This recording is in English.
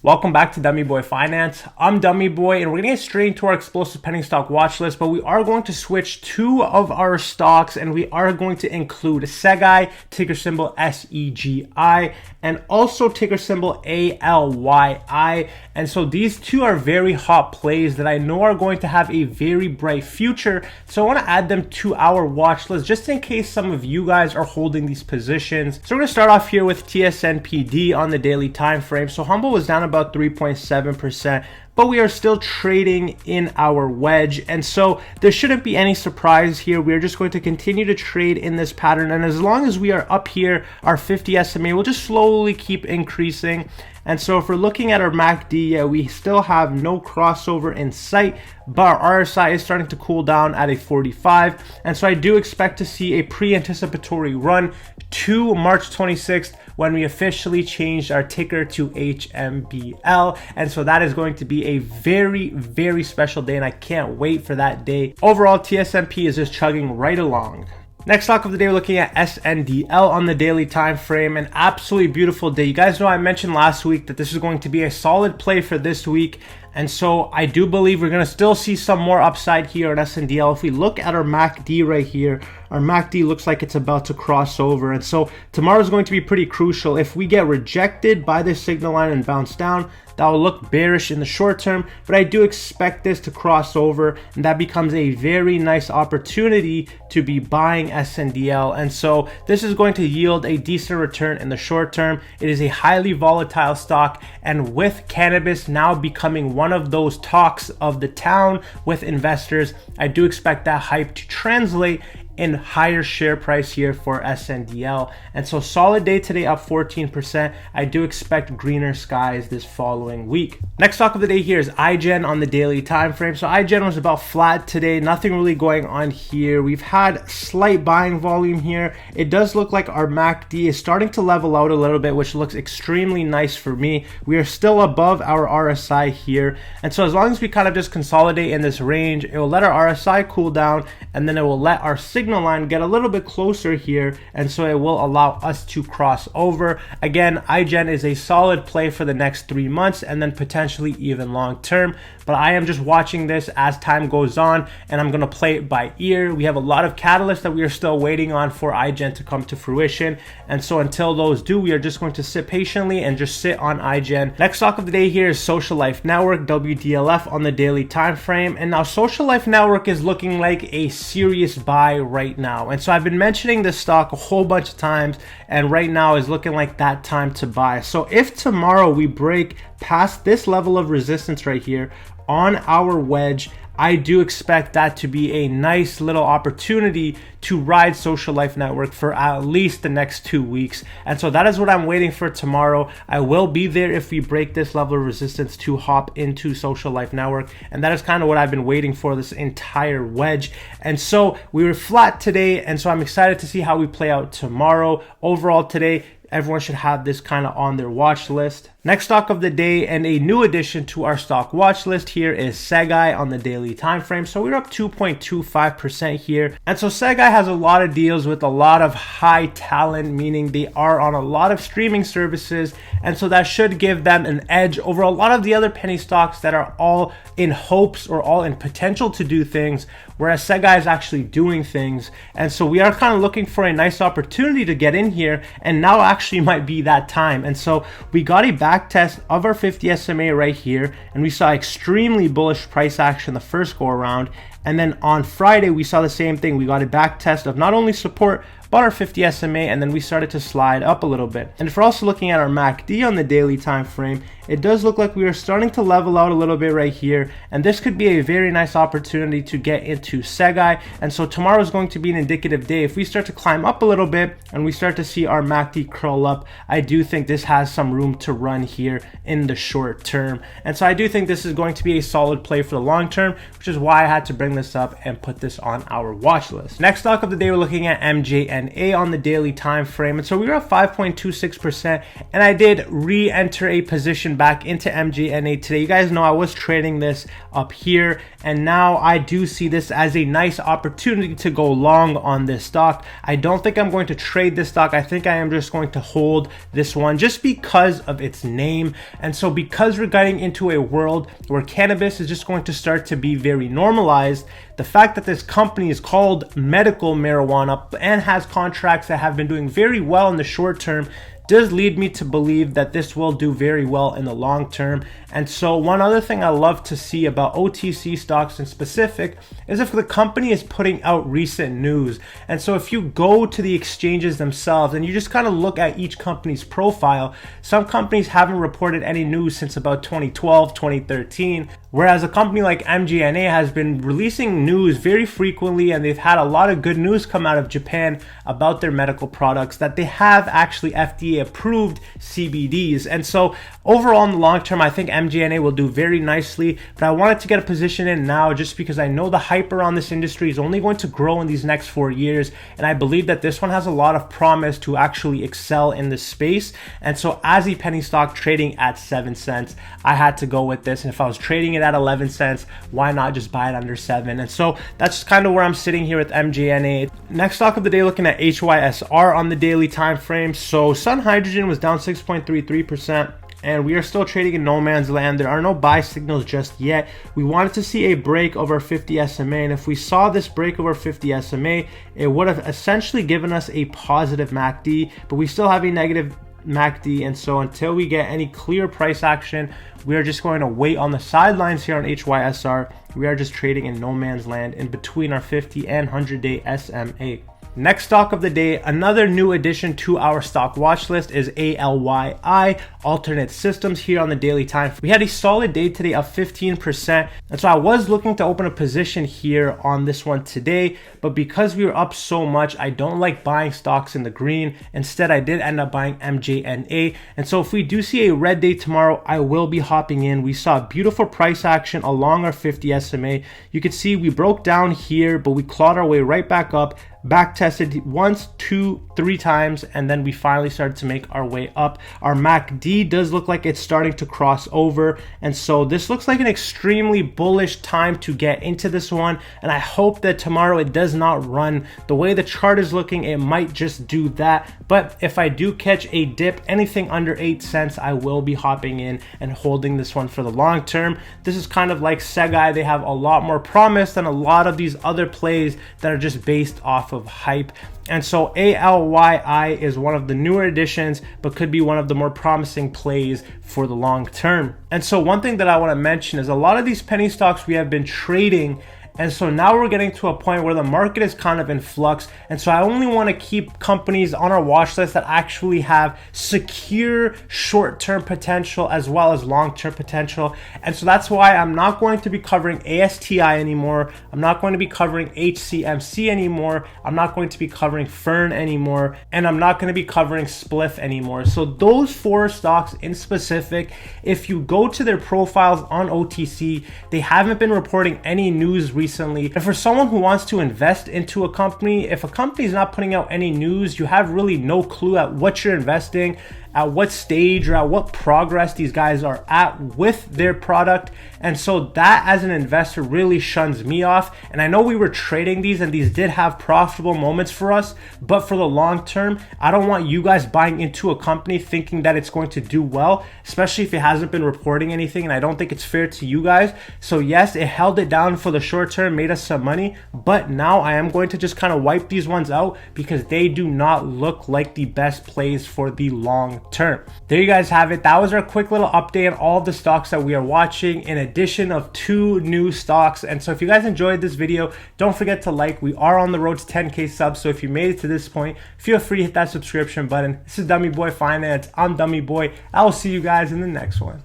Welcome back to Dummy Boy Finance. I'm Dummy Boy, and we're gonna get straight into our explosive penny stock watch list, but we are going to switch two of our stocks, and we are going to include SEGI, ticker symbol SEGI, and also ticker symbol ALYI. And so these two are very hot plays that I know are going to have a very bright future. So I want to add them to our watch list just in case some of you guys are holding these positions. So we're gonna start off here with TSNPD on the daily time frame. So Humble was down about 3.7%, but we are still trading in our wedge, and so there shouldn't be any surprise here. We're just going to continue to trade in this pattern, and as long as we are up here, our 50 SMA will just slowly keep increasing. And so if we're looking at our MACD, we still have no crossover in sight, but our RSI is starting to cool down at a 45. And so I do expect to see a pre-anticipatory run to March 26th when we officially changed our ticker to HMBL. And so that is going to be a very, very special day, and I can't wait for that day. Overall, TSNP is just chugging right along. Next stock of the day, we're looking at SNDL on the daily time frame. An absolutely beautiful day. You guys know I mentioned last week that this is going to be a solid play for this week. And so I do believe we're going to still see some more upside here at SNDL. If we look at our MACD right here, our MACD looks like it's about to cross over. And so tomorrow is going to be pretty crucial. If we get rejected by this signal line and bounce down, that will look bearish in the short term, but I do expect this to cross over, and that becomes a very nice opportunity to be buying SNDL. And so this is going to yield a decent return in the short term. It is a highly volatile stock, and with cannabis now becoming one of those talks of the town with investors, I do expect that hype to translate in higher share price here for SNDL. And so solid day today, up 14%. I do expect greener skies this following week. Next stock of the day here is IGEN on the daily time frame. So IGEN was about flat today, nothing really going on here. We've had slight buying volume here. It does look like our MACD is starting to level out a little bit, which looks extremely nice for me. We are still above our RSI here, and so as long as we kind of just consolidate in this range, it will let our RSI cool down, and then it will let our signal line get a little bit closer here, and so it will allow us to cross over. Again, IGEN is a solid play for the next 3 months and then potentially even long term, but I am just watching this as time goes on, and I'm going to play it by ear. We have a lot of catalysts that we are still waiting on for IGEN to come to fruition, and so until those do, we are just going to sit patiently and just sit on IGEN. Next stock of the day here is Social Life Network, WDLF on the daily time frame. And now Social Life Network is looking like a serious buy right now, and so I've been mentioning this stock a whole bunch of times, and right now is looking like that time to buy. So if tomorrow we break past this level of resistance right here on our wedge, I do expect that to be a nice little opportunity to ride Social Life Network for at least the next 2 weeks. And so that is what I'm waiting for tomorrow. I will be there if we break this level of resistance to hop into Social Life Network. And that is kind of what I've been waiting for this entire wedge. And so we were flat today, and so I'm excited to see how we play out tomorrow. Overall today, everyone should have this kind of on their watch list. Next stock of the day, and a new addition to our stock watch list here, is SEGI on the daily time frame. So we're up 2.25% here. And so SEGI has a lot of deals with a lot of high talent, meaning they are on a lot of streaming services. And so that should give them an edge over a lot of the other penny stocks that are all in hopes or all in potential to do things, whereas SEGI is actually doing things. And so we are kind of looking for a nice opportunity to get in here, and now actually might be that time. And so we got a back test of our 50 SMA right here, and we saw extremely bullish price action the first go around. And then on Friday, we saw the same thing. We got a back test of not only support, but our 50 SMA, and then we started to slide up a little bit. And if we're also looking at our MACD on the daily time frame, it does look like we are starting to level out a little bit right here, and this could be a very nice opportunity to get into SEGI. And so tomorrow is going to be an indicative day. If we start to climb up a little bit and we start to see our MACD curl up, I do think this has some room to run here in the short term. And so I do think this is going to be a solid play for the long term, which is why I had to bring this up and put this on our watch list. Next stock of the day, we're looking at MJNA MJNA on the daily time frame. And so we were at 5.26%, and I did re-enter a position back into MJNA today. You guys know I was trading this up here, and now I do see this as a nice opportunity to go long on this stock. I don't think I'm going to trade this stock. I think I am just going to hold this one just because of its name. And so because we're getting into a world where cannabis is just going to start to be very normalized, the fact that this company is called medical marijuana and has contracts that have been doing very well in the short term does lead me to believe that this will do very well in the long term. And so one other thing I love to see about OTC stocks in specific is if the company is putting out recent news. And so if you go to the exchanges themselves and you just kind of look at each company's profile, some companies haven't reported any news since about 2012, 2013, whereas a company like MJNA has been releasing news very frequently, and they've had a lot of good news come out of Japan about their medical products, that they have actually FDA approved CBDs. And so overall in the long term, I think MJNA will do very nicely, but I wanted to get a position in now just because I know the hype around this industry is only going to grow in these next 4 years, and I believe that this one has a lot of promise to actually excel in this space. And so as a penny stock trading at 7 cents, I had to go with this, and if I was trading it at 11 cents, why not just buy it under 7? And so that's kind of where I'm sitting here with MJNA. Next stock of the day, looking at HYSR on the daily time frame. So Sun Hydrogen was down 6.33%. and we are still trading in no man's land. There are no buy signals just yet. We wanted to see a break over 50 SMA, and if we saw this break over 50 SMA, it would have essentially given us a positive MACD, but we still have a negative MACD. And so until we get any clear price action, we are just going to wait on the sidelines here on HYSR. We are just trading in no man's land in between our 50 and 100-day SMA. Next stock of the day, another new addition to our stock watch list, is ALYI, Alternate Systems, here on the daily time. We had a solid day today of 15%, and so I was looking to open a position here on this one today, but because we were up so much, I don't like buying stocks in the green. Instead, I did end up buying MJNA, and so if we do see a red day tomorrow, I will be hopping in. We saw beautiful price action along our 50 SMA. You can see we broke down here, but we clawed our way right back up, back tested once, 2, 3 times, and then we finally started to make our way up. Our MACD does look like it's starting to cross over, and so this looks like an extremely bullish time to get into this one, and I hope that tomorrow it does not run. The way the chart is looking, it might just do that, but if I do catch a dip anything under 8 cents, I will be hopping in and holding this one for the long term. This is kind of like SEGI. They have a lot more promise than a lot of these other plays that are just based off of hype. And so ALYI is one of the newer additions, but could be one of the more promising plays for the long term. And so one thing that I want to mention is a lot of these penny stocks we have been trading, and so now we're getting to a point where the market is kind of in flux. And so I only want to keep companies on our watch list that actually have secure short-term potential as well as long-term potential. And so that's why I'm not going to be covering ASTI anymore. I'm not going to be covering HCMC anymore. I'm not going to be covering Fern anymore. And I'm not going to be covering Spliff anymore. So those 4 stocks in specific, if you go to their profiles on OTC, they haven't been reporting any news recently. And for someone who wants to invest into a company, if a company is not putting out any news, you have really no clue at what you're investing, at what stage or at what progress these guys are at with their product. And so that as an investor really shuns me off. And I know we were trading these and these did have profitable moments for us, but for the long term, I don't want you guys buying into a company thinking that it's going to do well, especially if it hasn't been reporting anything. And I don't think it's fair to you guys. So yes, it held it down for the short term, made us some money, but now I am going to just kind of wipe these ones out because they do not look like the best plays for the long term. There you guys have it. That was our quick little update on all of the stocks that we are watching, in addition of 2 new stocks. And so if you guys enjoyed this video, don't forget to like. We are on the road to 10K subs, so if you made it to this point, feel free to hit that subscription button. This is Dummy Boy Finance. I'm Dummy Boy. I will see you guys in the next one.